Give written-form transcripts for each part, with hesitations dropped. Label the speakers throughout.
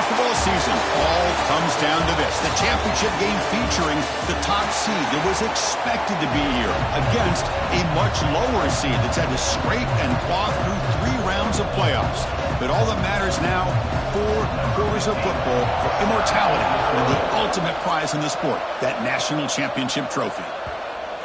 Speaker 1: basketball season all comes down to this. The championship game featuring the top seed that was expected to be here against a much lower seed that's had to scrape and claw through 3 rounds of playoffs. But all that matters now, 4 quarters of football for immortality and the ultimate prize in the sport, that national championship trophy.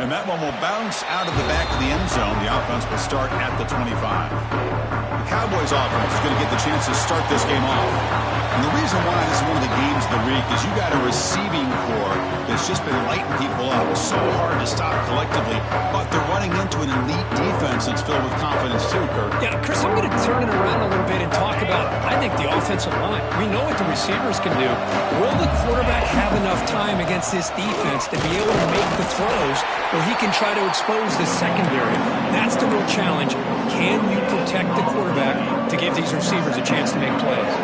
Speaker 1: And that one will bounce out of the back of the end zone. The offense will start at the 25. The Cowboys offense is going to get the chance to start this game off. And the reason why this is one of the games of the week is you got a receiving core that's just been lighting people up. So hard to stop collectively, but they're running into an elite defense that's filled with confidence too, Kurt.
Speaker 2: Yeah, Chris, I'm going to turn it around a little bit and talk about, I think, the offensive line. We know what the receivers can do. Will the quarterback have enough time against this defense to be able to make the throws where he can try to expose the secondary? That's the real challenge. Can you protect the quarterback to give these receivers a chance to make plays?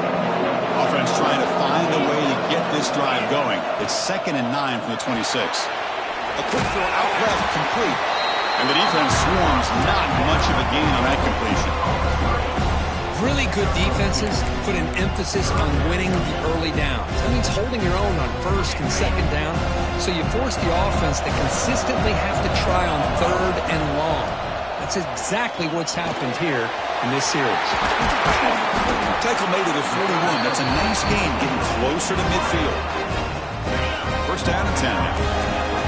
Speaker 1: Offense trying to find a way to get this drive going. It's 2nd and 9 from the 26. A quick throw out left, complete. And the defense swarms, not much of a gain on that completion.
Speaker 2: Really good defenses put an emphasis on winning the early downs. That means holding your own on 1st and 2nd down. So you force the offense to consistently have to try on 3rd and long. That's exactly what's happened here in this series.
Speaker 1: Tackle made it at 41. That's a nice gain, getting closer to midfield. 1st down and 10 now.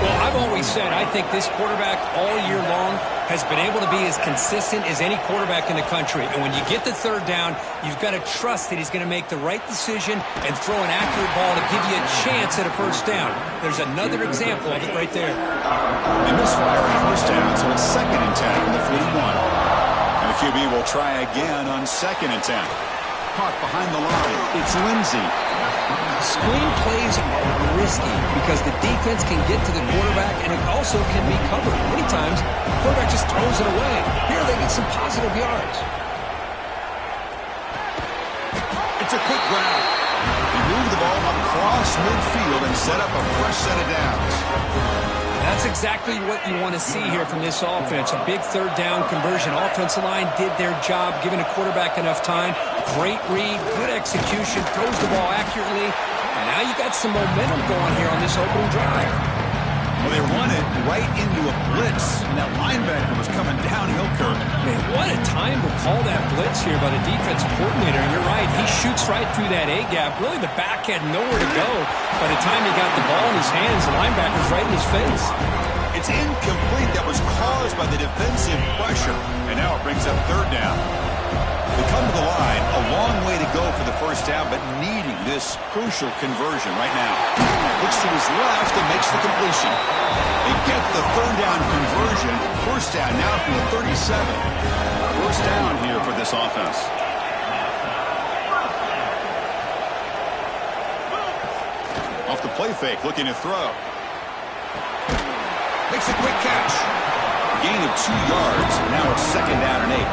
Speaker 2: Well, I've always said I think this quarterback all year long has been able to be as consistent as any quarterback in the country. And when you get the 3rd down, you've got to trust that he's going to make the right decision and throw an accurate ball to give you a chance at a 1st down. There's another example of it right there.
Speaker 1: They misfire on 1st down, so it's 2nd and 10 from the 41. And the QB will try again on 2nd and 10. Caught behind the line. It's Lindsey.
Speaker 2: Screen plays are risky because the defense can get to the quarterback and it also can be covered. Many times, the quarterback just throws it away. Here they get some positive yards.
Speaker 1: It's a quick grab. They move the ball across midfield and set up a fresh set of downs.
Speaker 2: That's exactly what you want to see here from this offense. A big 3rd down conversion. Offensive line did their job, giving a quarterback enough time. Great read, good execution, throws the ball accurately. And now you got some momentum going here on this opening drive.
Speaker 1: Well, they run it right into a blitz, and that linebacker was coming downhill, Kurt.
Speaker 2: Man, what a time to call that blitz here by the defensive coordinator. And you're right, he shoots right through that A-gap. Really, the back had nowhere to go. By the time he got the ball in his hands, the linebacker's right in his face.
Speaker 1: It's incomplete. That was caused by the defensive pressure. And now it brings up 3rd down. They come to the line, a long way to go for the 1st down, but needing this crucial conversion right now. Looks to his left and makes the completion. They get the 3rd down conversion. 1st down now from the 37. 1st down here for this offense. Off the play fake, looking to throw. Makes a quick catch. Gain of 2 yards. Now it's 2nd down and 8.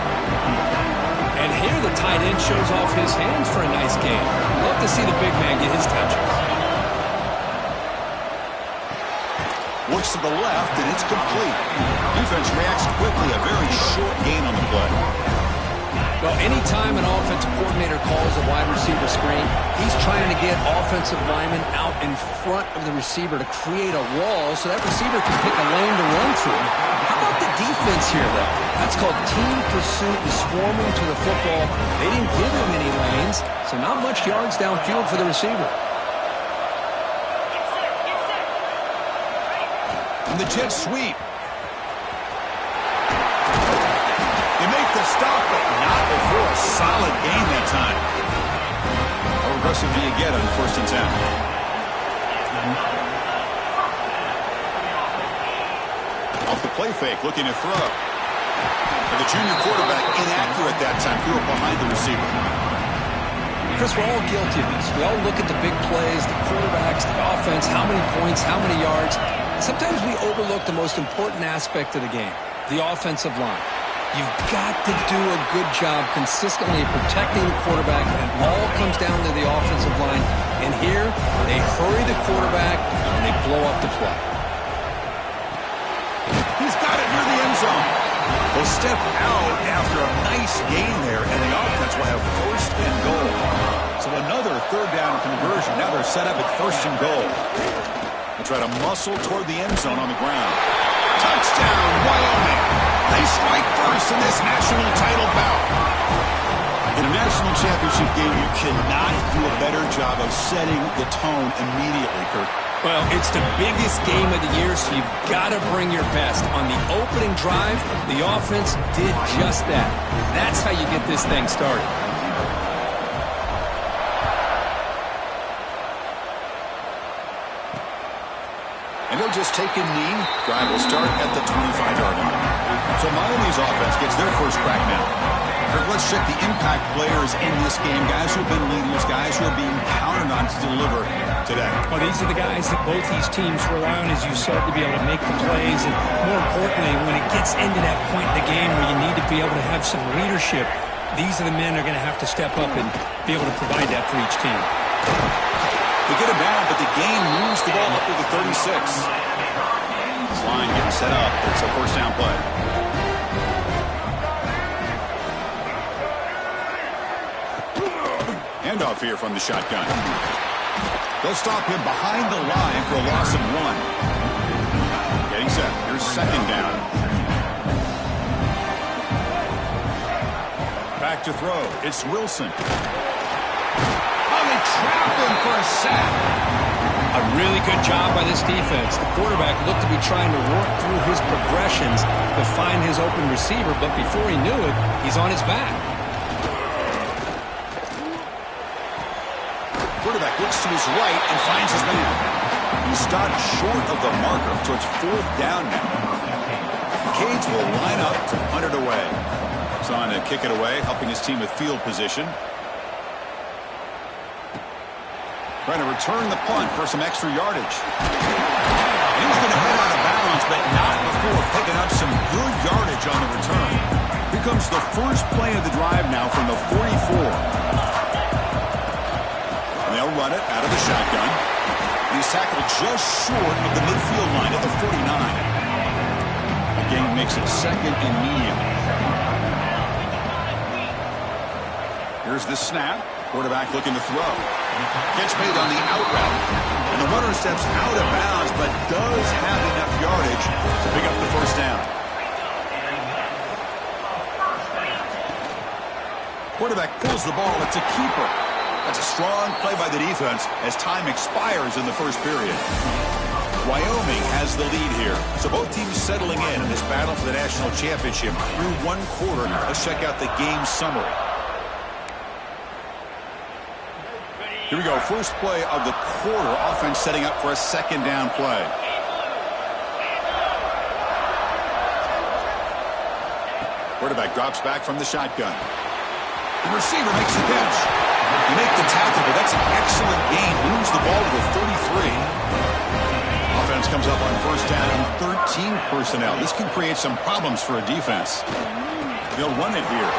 Speaker 2: And here the tight end shows off his hands for a nice game. Love to see the big man get his touches.
Speaker 1: Looks to the left, and it's complete. Defense reacts quickly. A very short gain on the play.
Speaker 2: Well, anytime an offensive coordinator calls a wide receiver screen, he's trying to get offensive linemen out in front of the receiver to create a wall so that receiver can pick a lane to run through. How about the defense here, though? That's called team pursuit and swarming to the football. They didn't give him any lanes, so not much yards downfield for the receiver.
Speaker 1: And the jet sweep. They make the stop, but not before a solid gain that time. How aggressive do you get on 1st and 10? Off the play fake, looking to throw. And the junior quarterback inaccurate that time, threw it behind the receiver.
Speaker 2: Chris, we're all guilty of this. We all look at the big plays, the quarterbacks, the offense, how many points, how many yards. And sometimes we overlook the most important aspect of the game, the offensive line. You've got to do a good job consistently protecting the quarterback, and it all comes down to the offensive line. And here, they hurry the quarterback, and they blow up the play.
Speaker 1: He's got it near the end zone. They'll step out after a nice gain there, and the offense will have 1st and goal. So another third down conversion. Now they're set up at 1st and goal. They try to muscle toward the end zone on the ground. Touchdown, Wyoming. They strike first in this national title bout. In a national championship game, you cannot do a better job of setting the tone immediately, Kirk.
Speaker 2: Well, it's the biggest game of the year, so you've got to bring your best. On the opening drive, the offense did just that. That's how you get this thing started.
Speaker 1: And he'll just take a knee. Drive will start at the 25-yard line. So Miami's offense gets their first crack now. Kirk, let's check the impact players in this game. Guys who have been leaders, guys who are being counted on to deliver today.
Speaker 3: Well, these are the guys that both these teams rely on, as you said, to be able to make the plays. And more importantly, when it gets into that point in the game where you need to be able to have some leadership, these are the men that are going to have to step up and be able to provide that for each team.
Speaker 1: They get him down, but the game moves the ball up to the 36. This line getting set up. It's a first down play. Handoff here from the shotgun. They'll stop him behind the line for a loss of 1. Getting set. Here's second down. Back to throw. It's Wilson. Oh, they trap him for a sack.
Speaker 2: A really good job by this defense. The quarterback looked to be trying to work through his progressions to find his open receiver, but before he knew it, he's on his back.
Speaker 1: Quarterback looks to his right and finds his man. He stopped short of the marker, so it's 4th down now. Cage will line up to punt it away. It's on to kick it away, helping his team with field position. Trying to return the punt for some extra yardage. He was going to head out of bounds, but not before picking up some good yardage on the return. Here comes the first play of the drive now from the 44. They'll run it out of the shotgun. He's tackled just short of the midfield line at the 49. The game makes it 2nd and medium. Here's the snap. Quarterback looking to throw. Catch made on the out route. And the runner steps out of bounds, but does have enough yardage to pick up the first down. Quarterback pulls the ball. It's a keeper. That's a strong play by the defense as time expires in the first period. Wyoming has the lead here. So both teams settling in this battle for the national championship through 1 quarter. Let's check out the game summary. Here we go. First play of the quarter. Offense setting up for a 2nd down play. Quarterback drops back from the shotgun. The receiver makes the catch. You make the tackle, but that's an excellent gain. Moves the ball to the 33. Offense comes up on 1st down and 13 personnel. This can create some problems for a defense. They'll run it here.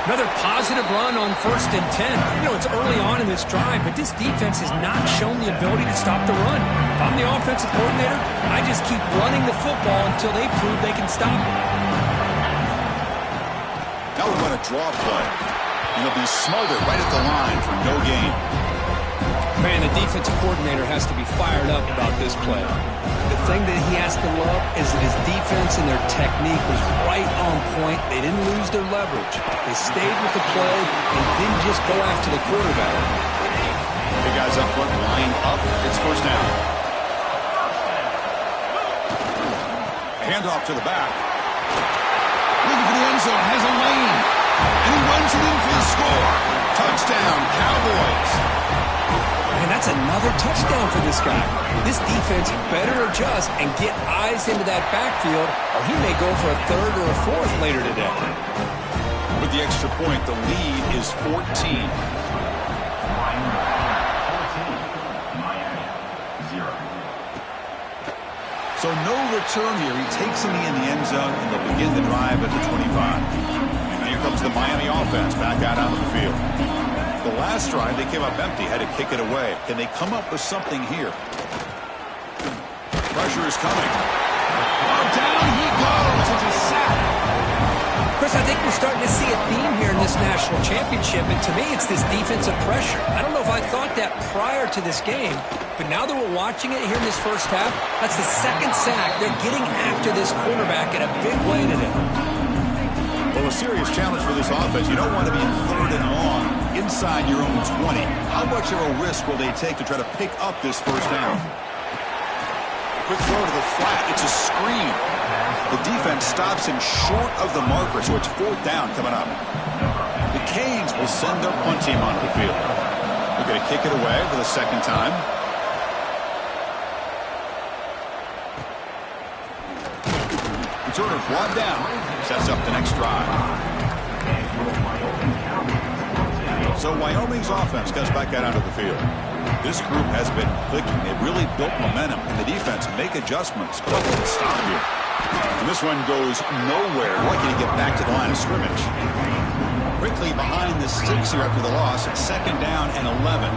Speaker 3: Another positive run on 1st and 10. You know, it's early on in this drive, but this defense has not shown the ability to stop the run. If I'm the offensive coordinator, I just keep running the football until they prove they can stop it.
Speaker 1: Now we run a draw play. And he'll be smothered right at the line for no gain.
Speaker 2: Man, the defensive coordinator has to be fired up about this play. The thing that he has to love is that his defense and their technique was right on point. They didn't lose their leverage. They stayed with the play and didn't just go after the quarterback.
Speaker 1: The guys up front line up. It's 1st down. Handoff to the back. Looking for the end zone. Has a lane. And he runs it in for the score. Touchdown, Cowboys.
Speaker 2: Man, that's another touchdown for this guy. This defense better adjust and get eyes into that backfield, or he may go for a 3rd or a 4th later today.
Speaker 1: With the extra point, the lead is 14. So no return here. He takes a knee in the end zone, and they'll begin the drive at the 25. Here comes the Miami offense back out onto the field. The last drive, they came up empty, had to kick it away. Can they come up with something here? Pressure is coming. Oh, down he goes. It's a sack.
Speaker 2: Chris, I think we're starting to see a theme here in this national championship, and to me, it's this defensive pressure. I don't know if I thought that prior to this game, but now that we're watching it here in this first half, that's the second sack. They're getting after this quarterback in a big way today.
Speaker 1: Well, a serious challenge for this offense. You don't want to be in 3rd and long inside your own 20. How much of a risk will they take to try to pick up this first down? Quick throw to the flat. It's a screen. The defense stops him short of the marker, so it's 4th down coming up. The Canes will send their punt team onto the field. They're going to kick it away for the second time. Returner brought down. Sets up the next drive. So Wyoming's offense comes back out onto the field. This group has been clicking. They've really built momentum, and the defense make adjustments, but to stop here. And this one goes nowhere. Lucky to get back to the line of scrimmage. Quickly behind the sticks here after the loss. It's 2nd down and 11.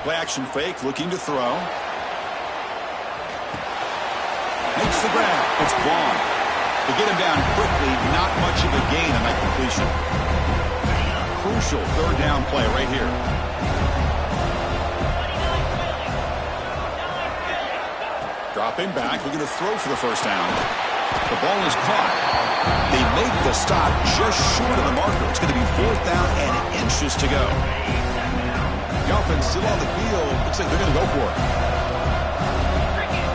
Speaker 1: Play action fake, looking to throw. Makes the grab. It's Vaughn. To get him down quickly, not much of a gain on that completion. Crucial 3rd down play right here. Dropping back, looking to throw for the first down. The ball is caught. They make the stop just short of the marker. It's going to be 4th down and inches to go. The offense still on the field. Looks like they're going to go for it.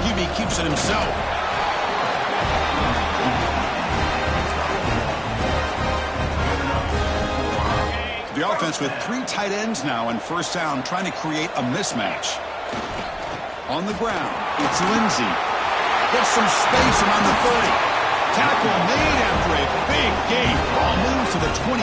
Speaker 1: QB keeps it himself. The offense with 3 tight ends now on first down, trying to create a mismatch. On the ground, it's Lindsey. Gets some space around the 30. Tackle made after a big gain. Ball moves to the 21.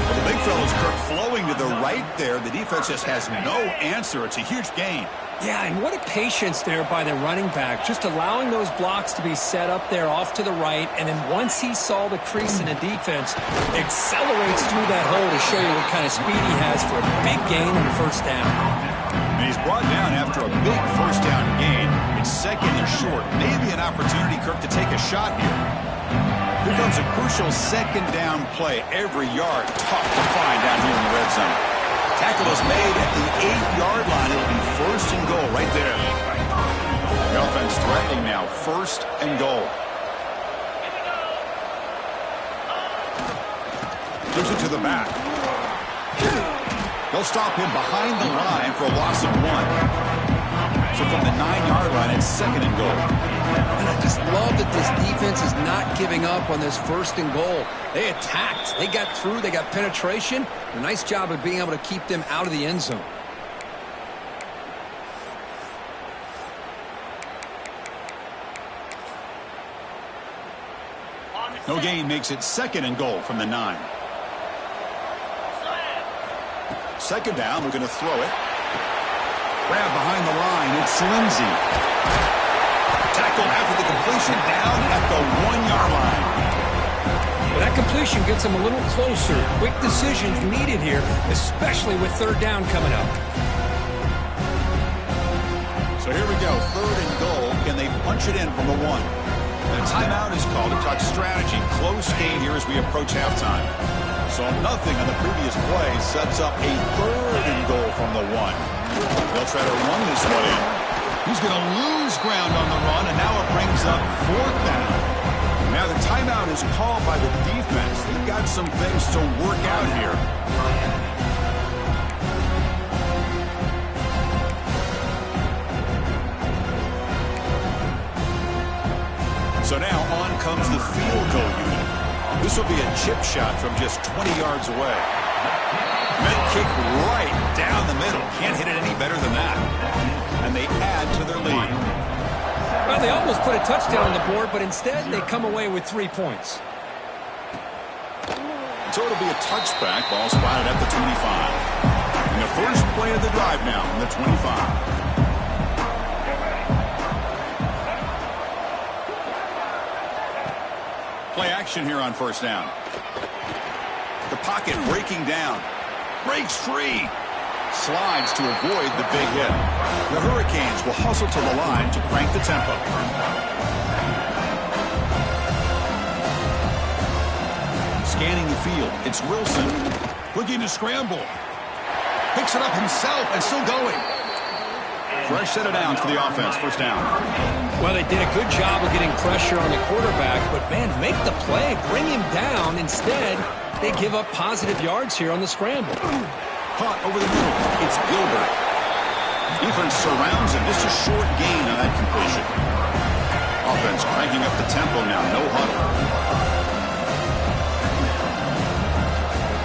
Speaker 1: Well, the big fellow's Kirk flowing to the right there. The defense just has no answer. It's a huge gain.
Speaker 3: Yeah, and what a patience there by the running back, just allowing those blocks to be set up there off to the right, and then once he saw the crease in the defense, accelerates through that hole to show you what kind of speed he has for a big gain on first down.
Speaker 1: And he's brought down after a big first down gain. It's 2nd and short. Maybe an opportunity, Kirk, to take a shot here. Here comes a crucial 2nd down play. Every yard tough to find down here in the red zone. Tackle is made at the 8-yard line. It'll be 1st and goal right there. The offense threatening now. 1st and goal. Gives it to the back. They'll stop him behind the line for a loss of 1. So from the 9-yard line, it's 2nd and goal.
Speaker 2: And I just love that this defense is not giving up on this 1st and goal. They attacked. They got through. They got penetration. A nice job of being able to keep them out of the end zone.
Speaker 1: No gain makes it 2nd and goal from the 9. 2nd down, looking to throw it. Grab behind the line, it's Lindsey. Tackled after the completion, down at the 1-yard line.
Speaker 3: Well, that completion gets them a little closer. Quick decisions needed here, especially with 3rd down coming up.
Speaker 1: So here we go, 3rd and goal. Can they punch it in from the 1? And a timeout is called to talk strategy. Close game here as we approach halftime. So nothing on the previous play sets up a 3rd and goal from the 1. They'll try to run this one in. He's going to lose ground on the run, and now it brings up 4th down. Now the timeout is called by the defense. They've got some things to work out here. So now on comes the field goal unit. This will be a chip shot from just 20 yards away. Med kick right down the middle. Can't hit it any better than that. And they add to their lead.
Speaker 3: Well, they almost put a touchdown on the board, but instead they come away with 3 points.
Speaker 1: So it'll be a touchback. Ball spotted at the 25. And the first play of the drive now from the 25. Play action here on first down. The pocket breaking down. Breaks free. Slides to avoid the big hit. The Hurricanes will hustle to the line to crank the tempo. Scanning the field, it's Wilson looking to scramble. Picks it up himself and still going. Fresh set of downs for the offense, first down.
Speaker 2: Well, they did a good job of getting pressure on the quarterback, but man, make the play, bring him down. Instead, they give up positive yards here on the scramble.
Speaker 1: Caught over the middle, it's Gilbert. Defense surrounds him, just a short gain on that completion. Offense cranking up the tempo now, no huddle.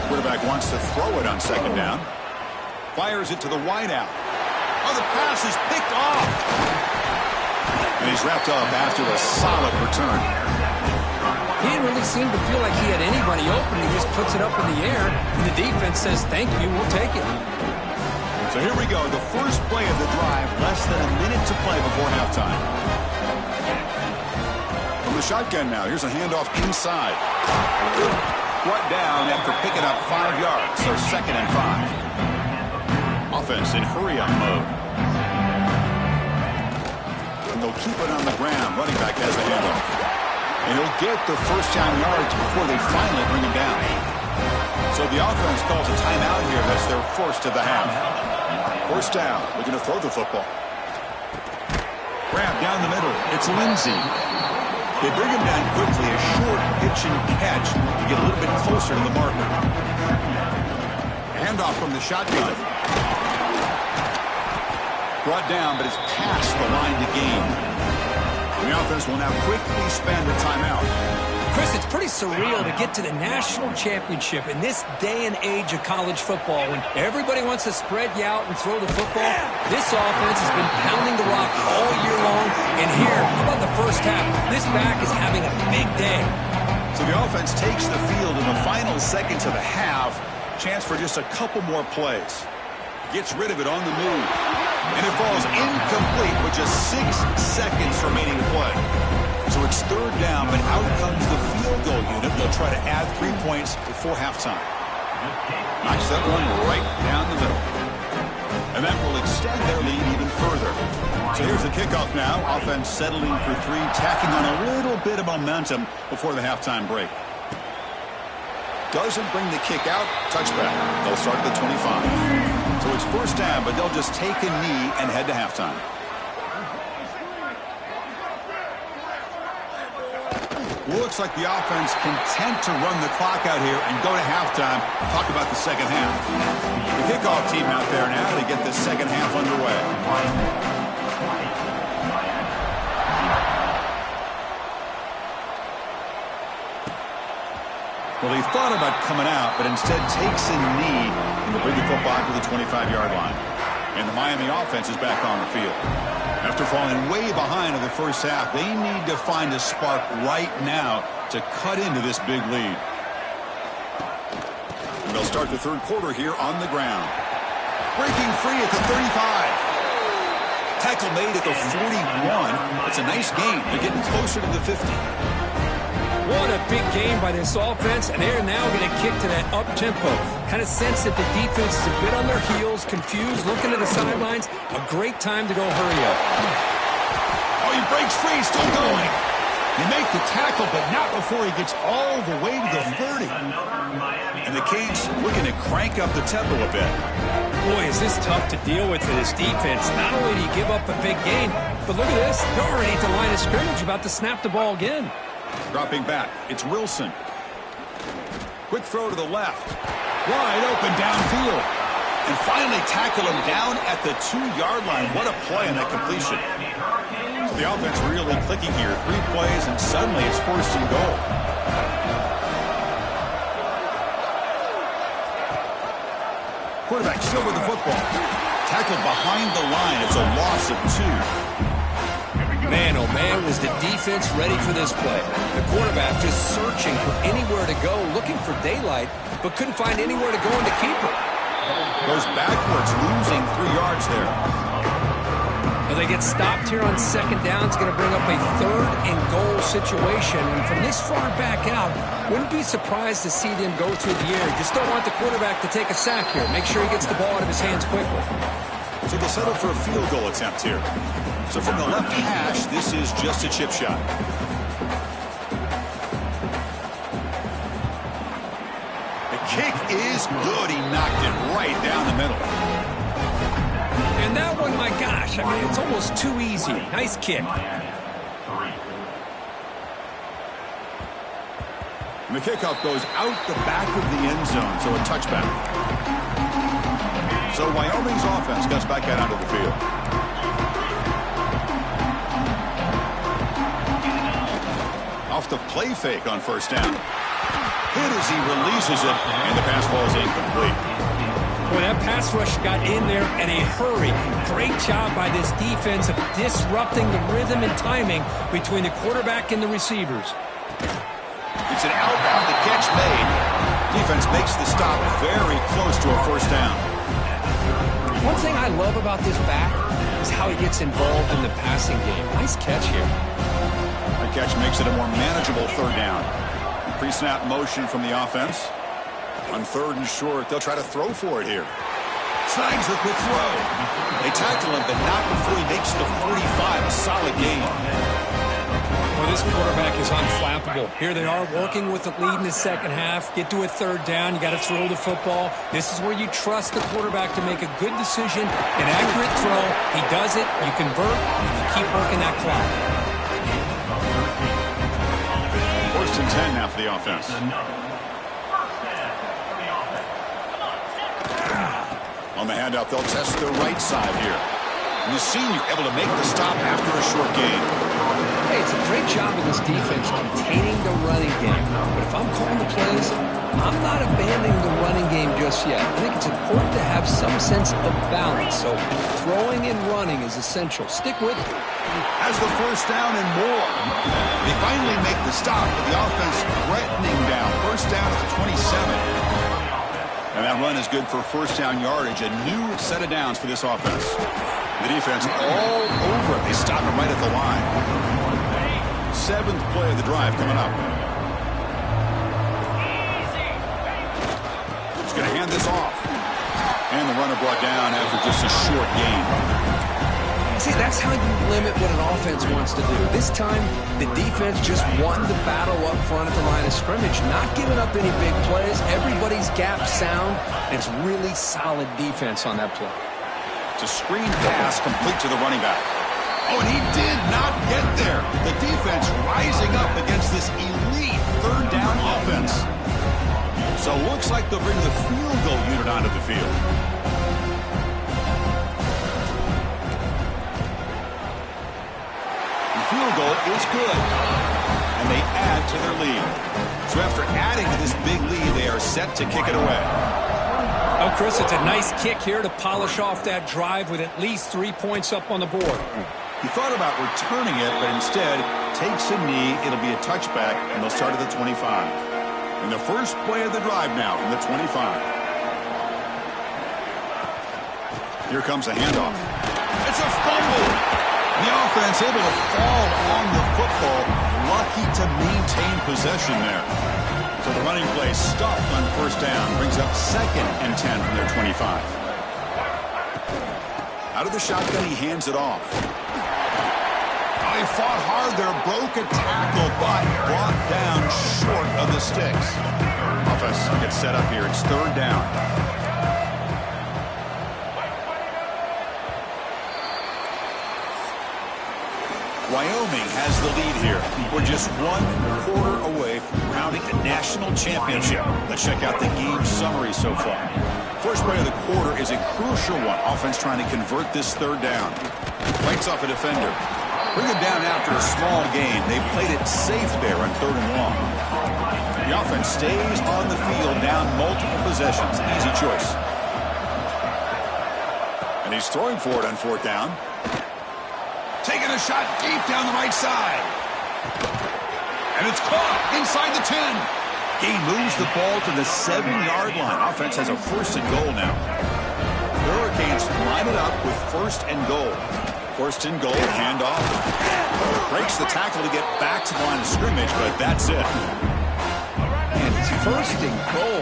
Speaker 1: Quarterback wants to throw it on second down. Fires it to the wideout. Oh, the pass is picked off. And he's wrapped up after a solid return.
Speaker 2: He didn't really seem to feel like he had anybody open. He just puts it up in the air, and the defense says, thank you, we'll take it.
Speaker 1: So here we go, the first play of the drive, less than a minute to play before halftime. From the shotgun now, here's a handoff inside. Brought down after picking up 5 yards, so 2nd and 5. Offense in hurry-up mode. And they'll keep it on the ground. Running back has the handoff. And he'll get the first down yards before they finally bring him down. So the offense calls a timeout here. That's their first of the half. First down. Looking to throw the football. Grab down the middle. It's Lindsey. They bring him down quickly. A short pitch and catch to get a little bit closer to the marker. Handoff from the shotgun. Brought down, but it's past the line to gain. The offense will now quickly spend a timeout.
Speaker 2: Chris, it's pretty surreal to get to the national championship in this day and age of college football when everybody wants to spread you out and throw the football. This offense has been pounding the rock all year long. And here, how about the first half? This back is having a big day.
Speaker 1: So the offense takes the field in the final seconds of the half. Chance for just a couple more plays. Gets rid of it on the move. And it falls incomplete with just 6 seconds remaining to play. So it's third down, but out comes the field goal unit. They'll try to add 3 points before halftime. Knocks that one right down the middle. And that will extend their lead even further. So here's the kickoff now. Offense settling for 3, tacking on a little bit of momentum before the halftime break. Doesn't bring the kick out. Touchback. They'll start at the 25. So it's first down, but they'll just take a knee and head to halftime. Looks like the offense content to run the clock out here and go to halftime. Talk about the second half. The kickoff team out there now to get the second half underway. Well, he thought about coming out, but instead takes a knee and will bring the football to the 25-yard line. And the Miami offense is back on the field. After falling way behind in the first half, they need to find a spark right now to cut into this big lead. And they'll start the third quarter here on the ground. Breaking free at the 35. Tackle made at the 41. It's a nice gain. They're getting closer to the 50.
Speaker 2: What a big game by this offense, and they're now going to kick to that up-tempo. Kind of sense that the defense is a bit on their heels, confused, looking to the sidelines. A great time to go hurry up.
Speaker 1: Oh, he breaks free, still going. They make the tackle, but not before he gets all the way to the 30. And the Canes looking to crank up the tempo a bit.
Speaker 2: Boy, is this tough to deal with for this defense. Not only do you give up a big gain, but look at this. They're already at the line of scrimmage, about to snap the ball again.
Speaker 1: Dropping back, it's Wilson. Quick throw to the left. Wide open downfield. And finally tackle him down at the 2-yard line. What a play on that completion. So the offense really clicking here. 3 plays, and suddenly it's first and goal. Quarterback still with the football. Tackled behind the line. It's a loss of 2.
Speaker 2: Man, oh man, was the defense ready for this play. The quarterback just searching for anywhere to go, looking for daylight, but couldn't find anywhere to go in to keep it.
Speaker 1: Goes backwards, losing 3 yards there.
Speaker 2: Well, they get stopped here on second down. It's going to bring up a 3rd and goal situation. And from this far back out, wouldn't be surprised to see them go through the air. You just don't want the quarterback to take a sack here. Make sure he gets the ball out of his hands quickly.
Speaker 1: So they'll settle for a field goal attempt here. So from the left hash, this is just a chip shot. The kick is good. He knocked it right down the middle.
Speaker 2: And that one, my gosh, I mean, it's almost too easy. Nice kick.
Speaker 1: And the kickoff goes out the back of the end zone, so a touchback. So Wyoming's offense gets back out onto the field. Off the play fake on first down. Hit as he releases it, and the pass ball is incomplete.
Speaker 3: Boy, that pass rush got in there in a hurry. Great job by this defense of disrupting the rhythm and timing between the quarterback and the receivers.
Speaker 1: It's an outbound, the catch made. Defense makes the stop very close to a first down.
Speaker 2: One thing I love about this back is how he gets involved in the passing game. Nice catch here.
Speaker 1: That catch makes it a more manageable third down. Pre-snap motion from the offense. On 3rd and short, they'll try to throw for it here. Snags the quick throw. They tackle him, but not before he makes the 45. A solid gain.
Speaker 3: Well, this quarterback is unflappable. Here they are working with the lead in the second half. Get to a 3rd down. You got to throw the football. This is where you trust the quarterback to make a good decision, an accurate throw. He does it. You convert, and you keep working that clock.
Speaker 1: 1st and 10 now for the offense. On the handoff, they'll test the right side here. And the senior able to make the stop after a short gain.
Speaker 2: Hey, it's a great job of this defense containing the running game. But if I'm calling the plays, I'm not abandoning the running game just yet. I think it's important to have some sense of balance. So throwing and running is essential. Stick with it.
Speaker 1: Has the first down and more. They finally make the stop with the offense threatening down. First down at the 27. And that run is good for first down yardage. A new set of downs for this offense. The defense all over it. They stop him right at the line. 7th play of the drive coming up. He's going to hand this off. And the runner brought down after just a short gain.
Speaker 2: See, that's how you limit what an offense wants to do. This time, the defense just won the battle up front at the line of scrimmage, not giving up any big plays. Everybody's gap sound, and it's really solid defense on that play.
Speaker 1: It's a screen pass complete to the running back. Oh, and he did not get there. The defense rising up against this elite 3rd down offense. So looks like they'll bring the field goal unit onto the field. Field goal is good, and they add to their lead. So after adding to this big lead, they are set to kick it away.
Speaker 3: Oh, Chris, it's a nice kick here to polish off that drive with at least 3 points up on the board.
Speaker 1: He thought about returning it, but instead takes a knee. It'll be a touchback, and they'll start at the 25. And the first play of the drive now from the 25. Here comes a handoff. It's a fumble. The offense able to fall on the football, lucky to maintain possession there. So the running play stopped on first down, brings up 2nd and 10 from their 25. Out of the shotgun, he hands it off. Oh, he fought hard there, broke a tackle, but brought down short of the sticks. Offense gets set up here. It's 3rd down. Wyoming has the lead here. We're just 1 quarter away from crowning a national championship. Let's check out the game summary so far. First play of the quarter is a crucial one. Offense trying to convert this 3rd down. Fights off a defender. Bring him down after a small gain. They played it safe there on 3rd and long. The offense stays on the field down multiple possessions. Easy choice. And he's throwing for it on 4th down. Taking a shot deep down the right side. And it's caught inside the 10. Gain moves the ball to the 7-yard line. Offense has a 1st and goal now. The Hurricanes line it up with 1st and goal. First and goal, handoff. Breaks the tackle to get back to the line of scrimmage, but that's it.
Speaker 2: And it's first and goal.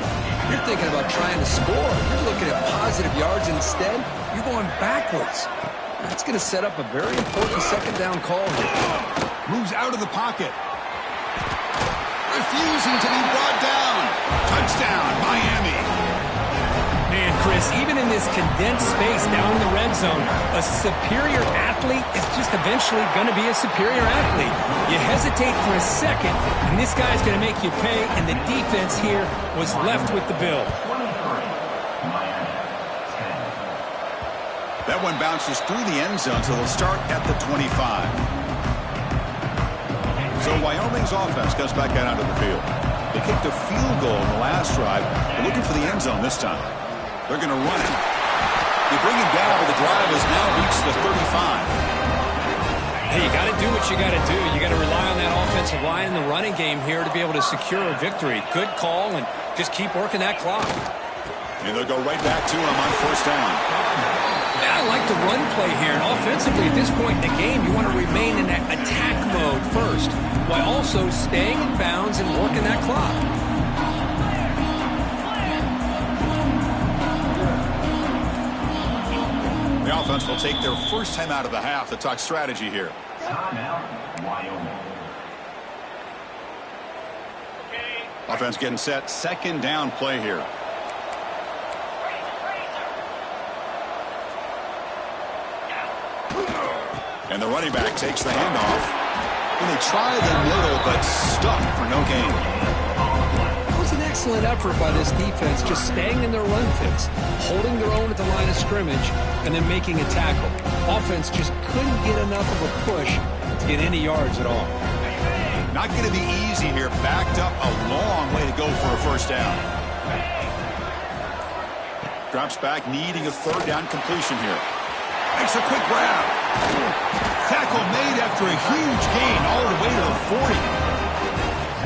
Speaker 2: You're thinking about trying to score. You're looking at positive yards, and instead, you're going backwards. That's going to set up a very important second down call here.
Speaker 1: Moves out of the pocket. Refusing to be brought down. Touchdown, Miami.
Speaker 3: Man, Chris, even in this condensed space down in the red zone, a superior athlete is just eventually going to be a superior athlete. You hesitate for a second, and this guy's going to make you pay, and the defense here was left with the bill.
Speaker 1: That one bounces through the end zone, so they'll start at the 25. So Wyoming's offense comes back out onto the field. They kicked a field goal in the last drive. They're looking for the end zone this time. They're going to run it. They bring him down, but the drive has now reached the 35.
Speaker 3: Hey, you got to do what you got to do. You got to rely on that offensive line in the running game here to be able to secure a victory. Good call, and just keep working that clock.
Speaker 1: And they'll go right back to him on first down.
Speaker 2: Yeah, I like the run play here. And offensively, at this point in the game, you want to remain in that attack mode first, while also staying in bounds and working that clock.
Speaker 1: The offense will take their first time out of the half to talk strategy here.
Speaker 4: Wyoming.
Speaker 1: Offense getting set. Second down play here. And the running back takes the handoff. And they try the middle, but stuffed for no gain.
Speaker 2: It was an excellent effort by this defense, just staying in their run fits, holding their own at the line of scrimmage, and then making a tackle. Offense just couldn't get enough of a push to get any yards at all.
Speaker 1: Not going to be easy here. Backed up a long way to go for a first down. Drops back, needing a third down completion here. Makes a quick grab. Tackle made after a huge gain all the way to the 40.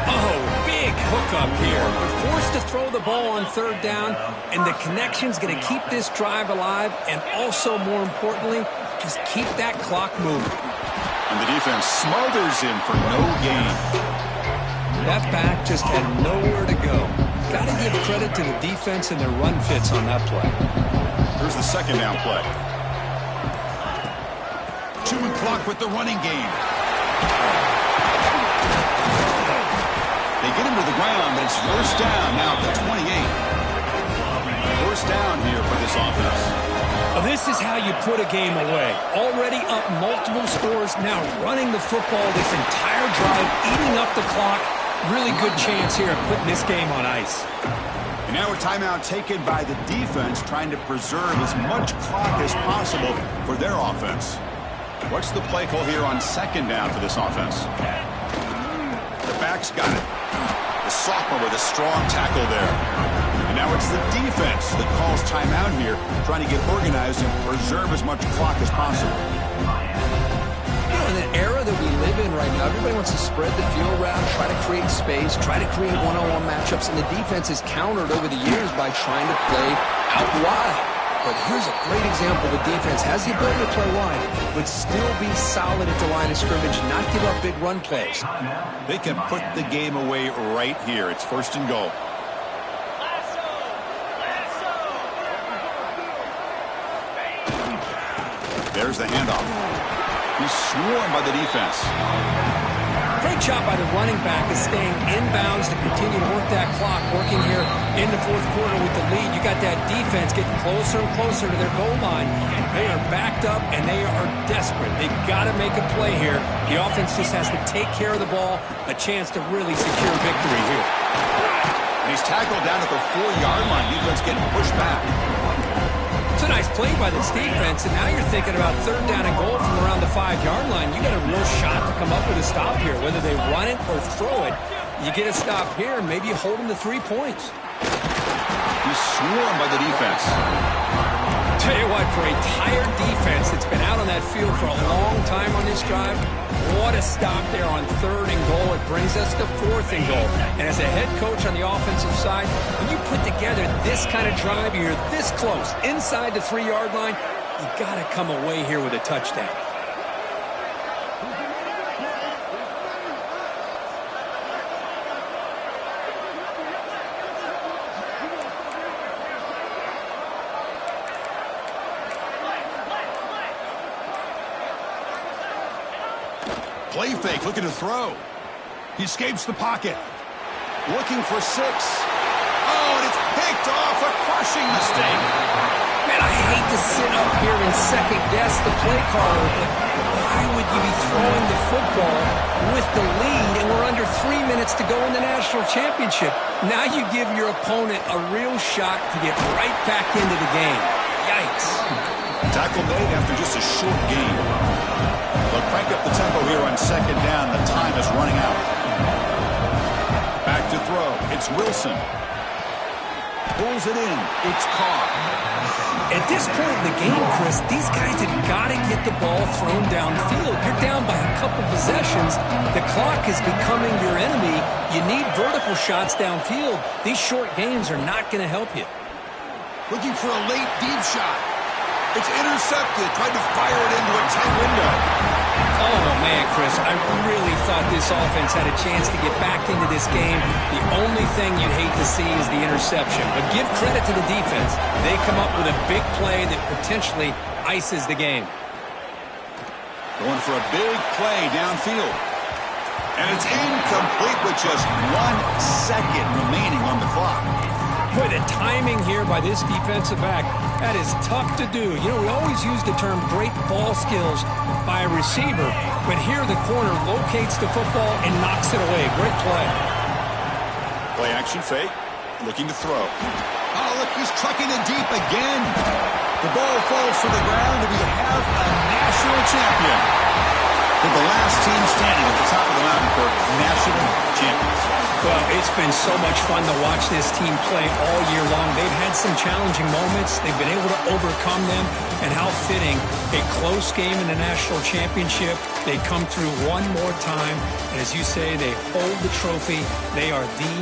Speaker 2: Oh, big hookup here. They're forced to throw the ball on third down, and the connection's going to keep this drive alive, and also, more importantly, just keep that clock moving.
Speaker 1: And the defense smothers him for no gain.
Speaker 2: That back just had nowhere to go. Got to give credit to the defense and their run fits on that play.
Speaker 1: Here's the second down play. 2-minute clock with the running game. They get him to the ground, but it's first down now at the 28. First down here for this offense.
Speaker 3: Well, this is how you put a game away. Already up multiple scores, now running the football this entire drive, eating up the clock. Really good chance here of putting this game on ice.
Speaker 1: And now a timeout taken by the defense, trying to preserve as much clock as possible for their offense. What's the play call here on second down for this offense? The back's got it. The sophomore with a strong tackle there. And now it's the defense that calls timeout here, trying to get organized and preserve as much clock as possible.
Speaker 2: You know, in the era that we live in right now, everybody wants to spread the field around, try to create space, try to create one-on-one matchups, and the defense has countered over the years by trying to play out wide. But here's a great example. The defense has the ability to play wide, but still be solid at the line of scrimmage, not give up big run plays.
Speaker 1: They can put the game away right here. It's first and goal. There's the handoff. He's swarmed by the defense.
Speaker 2: Great job by the running back is staying inbounds to continue to work that clock, working here in the fourth quarter with the lead. You got that defense getting closer and closer to their goal line. They are backed up, and they are desperate. They've got to make a play here. The offense just has to take care of the ball, a chance to really secure victory here.
Speaker 1: And he's tackled down at the 4-yard line. Defense getting pushed back.
Speaker 2: It's a nice play by this defense, and now you're thinking about third down and goal from around the 5-yard line. You got a real shot to come up with a stop here. Whether they run it or throw it, you get a stop here, and maybe you hold them to 3 points.
Speaker 1: He's swarmed by the defense.
Speaker 2: Tell you what, for a tired defense that's been out on that field for a long time on this drive, what a stop there on third and goal. It brings us to fourth and goal. And as a head coach on the offensive side, when you put together this kind of drive, you're this close, inside the 3-yard line, you got to come away here with a touchdown.
Speaker 1: Play fake, looking to throw. He escapes the pocket. Looking for 6. Oh, and it's picked off. A crushing mistake.
Speaker 2: Man, I hate to sit up here and second-guess the play caller, but why would you be throwing the football with the lead and we're under 3 minutes to go in the national championship? Now you give your opponent a real shot to get right back into the game. Yikes.
Speaker 1: Tackle made after just a short gain. They'll crank up the tempo here on second down. The time is running out. Back to throw. It's Wilson. Pulls it in. It's caught.
Speaker 2: At this point in the game, Chris, these guys have got to get the ball thrown downfield. You're down by a couple possessions. The clock is becoming your enemy. You need vertical shots downfield. These short gains are not going to help you.
Speaker 1: Looking for a late deep shot. It's intercepted. Tried to fire it into a tight window.
Speaker 2: Oh, man, Chris, I really thought this offense had a chance to get back into this game. The only thing you'd hate to see is the interception. But give credit to the defense. They come up with a big play that potentially ices the game.
Speaker 1: Going for a big play downfield. And it's incomplete with just 1 second remaining on the clock.
Speaker 2: Boy, the timing here by this defensive back, that is tough to do. You know, we always use the term great ball skills by a receiver, but here the corner locates the football and knocks it away. Great play.
Speaker 1: Play action fake, looking to throw. Oh, look, he's trucking it deep again. The ball falls to the ground, and we have a national champion. With the last team standing at the top of the mountain for national champions.
Speaker 2: Well, it's been so much fun to watch this team play all year long. They've had some challenging moments. They've been able to overcome them. And how fitting, a close game in the national championship. They come through one more time. And as you say, they hold the trophy. They are the